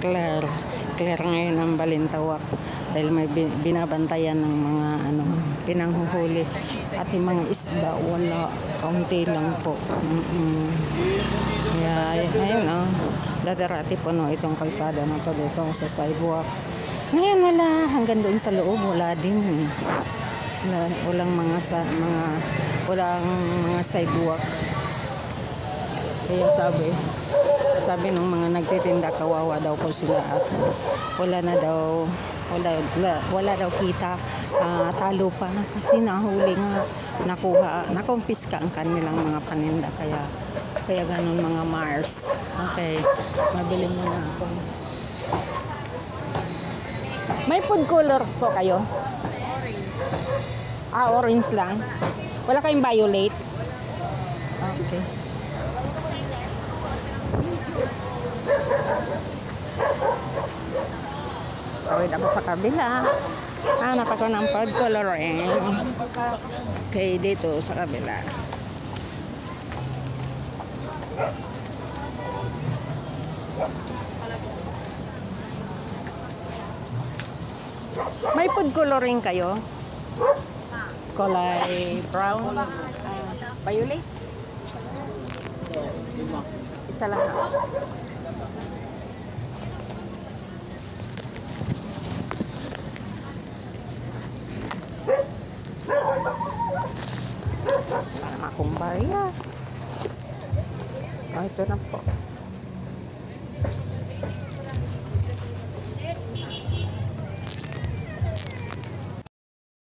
Claire. Claire ngayon ang balintawak dahil may binabantayan ng mga pinanghuhuli at yung mga isda wala, kaunti lang po. Ayun dati puno itong kalsada na to dito sa sidewalk. Ngayon wala, hanggang doon sa loob wala din. Walang mga sidewalk. Kaya sabi ng mga nagtitinda, kawawa daw po sila at wala daw kita, talo pa kasi nahuli nga, nakumpiska ang kanilang mga paninda, kaya ganun mga Mars. Okay, mabili muna ako. May food color po kayo? Orange lang. Wala kayong violet? Okay. Tawid ako sa kabila. Hanap ako ng food coloring. Okay, dito sa kabila. May food coloring kayo? Kulay brown, violet? Isa lang. Para akong barya. Ito na po.